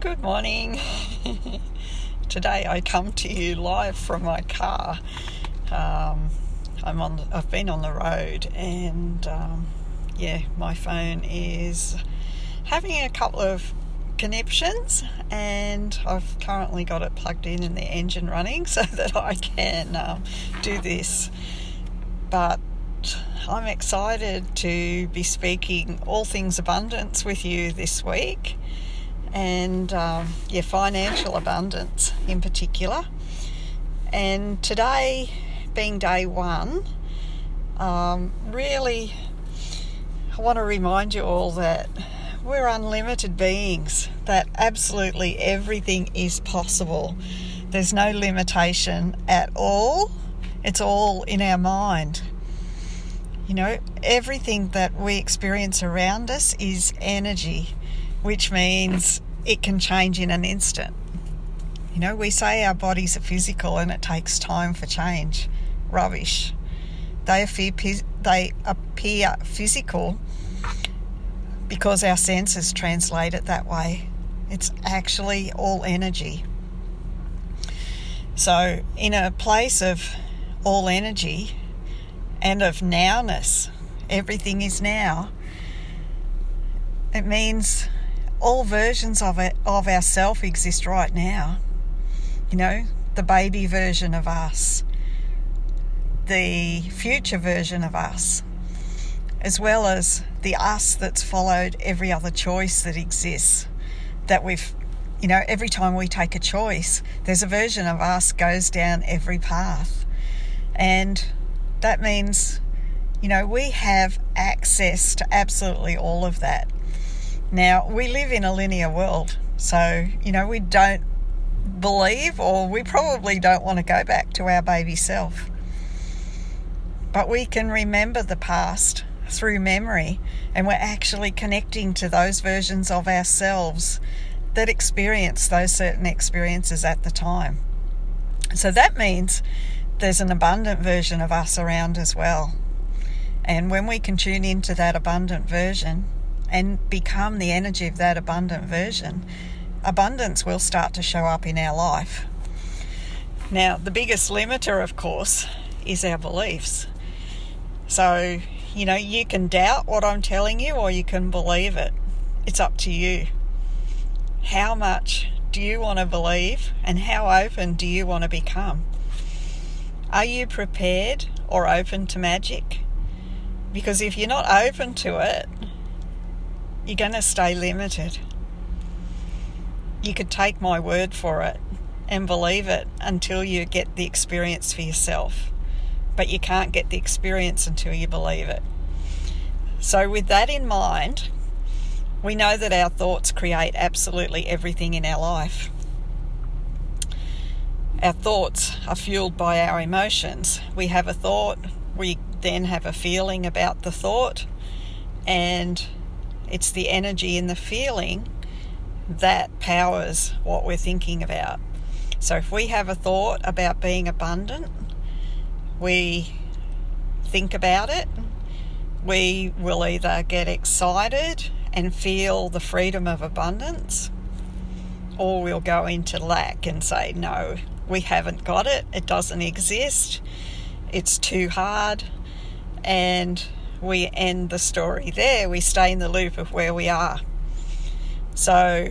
Good morning. Today I come to you live from my car. I've been on the road, and my phone is having a couple of conniptions, and I've currently got it plugged in the engine running so that I can do this. But I'm excited to be speaking all things abundance with you this week, and financial abundance in particular. And today being day one, really I want to remind you all that we're unlimited beings, that absolutely everything is possible. There's no limitation at all. It's all in our mind. You know, everything that we experience around us is energy, which means it can change in an instant. You know, we say our bodies are physical and it takes time for change. Rubbish. They appear physical because our senses translate it that way. It's actually all energy. So in a place of all energy and of nowness, everything is now, it means all versions of ourself exist right now. You know, the baby version of us, the future version of us, as well as the us that's followed every other choice that exists. That every time we take a choice, there's a version of us goes down every path. And that means, we have access to absolutely all of that. Now, we live in a linear world, so, we don't believe, or we probably don't want to go back to our baby self. But we can remember the past through memory, and we're actually connecting to those versions of ourselves that experience those certain experiences at the time. So that means there's an abundant version of us around as well. And when we can tune into that abundant version and become the energy of that abundant version, abundance will start to show up in our life. Now, the biggest limiter, of course, is our beliefs. So, you can doubt what I'm telling you, or you can believe it. It's up to you. How much do you want to believe, and how open do you want to become? Are you prepared or open to magic? Because if you're not open to it, you're going to stay limited. You could take my word for it and believe it until you get the experience for yourself. But you can't get the experience until you believe it. So with that in mind, we know that our thoughts create absolutely everything in our life. Our thoughts are fueled by our emotions. We have a thought, we then have a feeling about the thought, and it's the energy in the feeling that powers what we're thinking about. So if we have a thought about being abundant, we think about it, we will either get excited and feel the freedom of abundance, or we'll go into lack and say, no, we haven't got it, it doesn't exist, it's too hard, and we end the story there. We stay in the loop of where we are. So,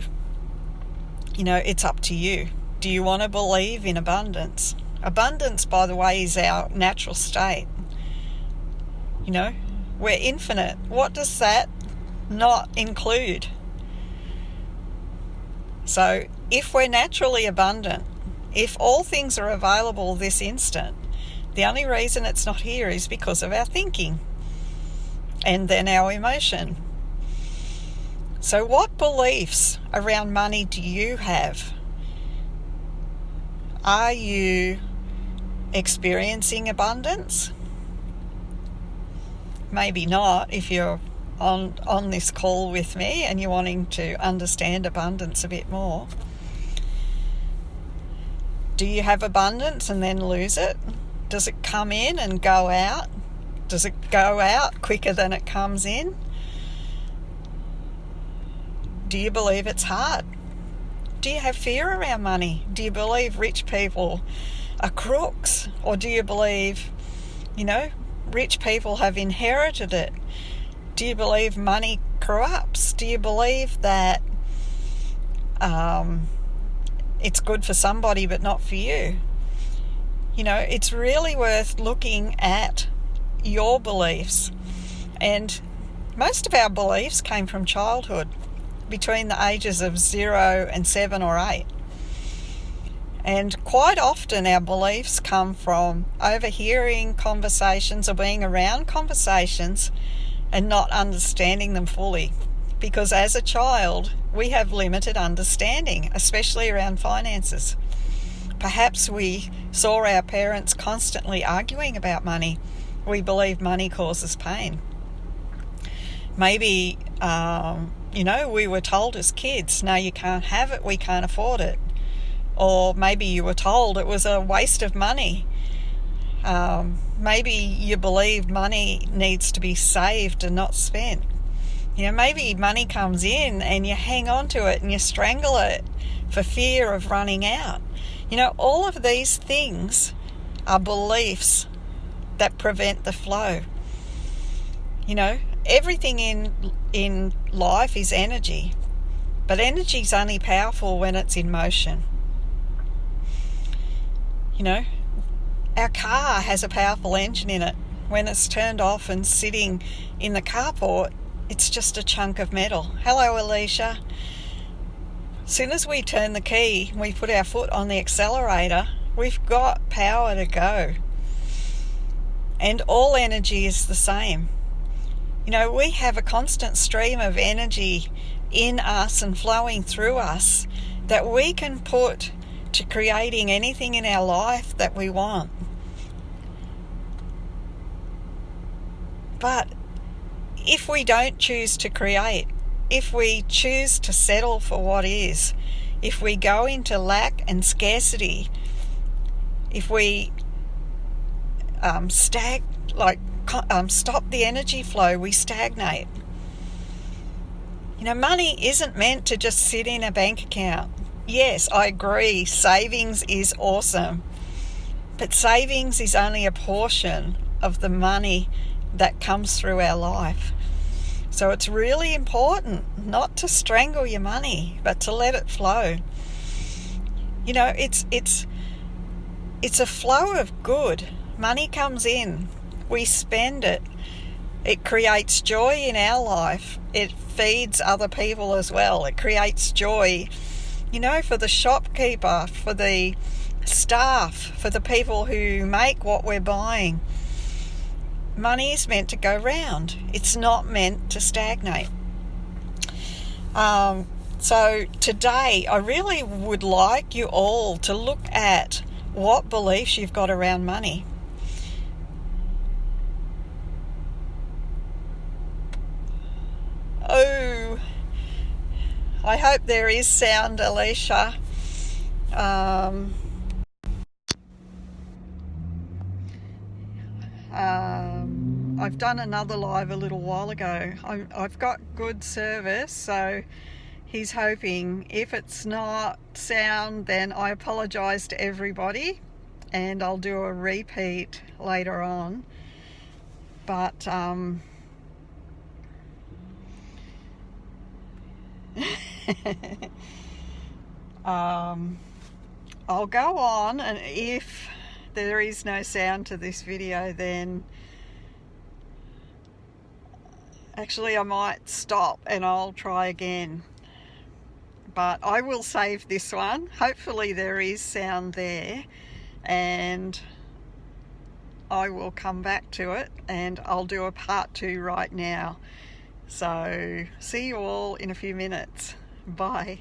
it's up to you. Do you want to believe in abundance? Abundance, by the way, is our natural state. We're infinite. What does that not include? So, if we're naturally abundant, if all things are available this instant, the only reason it's not here is because of our thinking and then our emotion. So what beliefs around money do you have? Are you experiencing abundance? Maybe not if you're on this call with me and you're wanting to understand abundance a bit more. Do you have abundance and then lose it? Does it come in and go out? Does it go out quicker than it comes in? Do you believe it's hard? Do you have fear around money? Do you believe rich people are crooks? Or do you believe, rich people have inherited it? Do you believe money corrupts? Do you believe that it's good for somebody but not for you? It's really worth looking at your beliefs. And most of our beliefs came from childhood, between the ages of 0 and 7 or 8. And quite often our beliefs come from overhearing conversations or being around conversations and not understanding them fully. Because as a child, we have limited understanding, especially around finances. Perhaps we saw our parents constantly arguing about money. We believe money causes pain. Maybe, we were told as kids, no, you can't have it, we can't afford it. Or maybe you were told it was a waste of money. Maybe you believe money needs to be saved and not spent. Maybe money comes in and you hang on to it and you strangle it for fear of running out. All of these things are beliefs that prevent the flow. Everything in life is energy, but energy is only powerful when it's in motion. Our car has a powerful engine in it. When it's turned off and sitting in the carport, it's just a chunk of metal. Hello, Alicia. As soon as we turn the key, we put our foot on the accelerator, we've got power to go. And all energy is the same. We have a constant stream of energy in us and flowing through us that we can put to creating anything in our life that we want. But if we don't choose to create, if we choose to settle for what is, if we go into lack and scarcity, if we stop the energy flow, we stagnate. Money isn't meant to just sit in a bank account. Yes, I agree, savings is awesome, but savings is only a portion of the money that comes through our life. So it's really important not to strangle your money, but to let it flow. It's a flow of good. Money comes in, we spend it. It creates joy in our life. It feeds other people as well. It creates joy, for the shopkeeper, for the staff, for the people who make what we're buying. Money is meant to go round. It's not meant to stagnate. So today, I really would like you all to look at what beliefs you've got around money. Oh, I hope there is sound, Alicia. I've done another live a little while ago. I've got good service, so he's hoping. If it's not sound, then I apologise to everybody, and I'll do a repeat later on. But I'll go on, and if there is no sound to this video, then actually I might stop and I'll try again. But I will save this one. Hopefully there is sound there, and I will come back to it, and I'll do a part 2 right now. So see you all in a few minutes. Bye.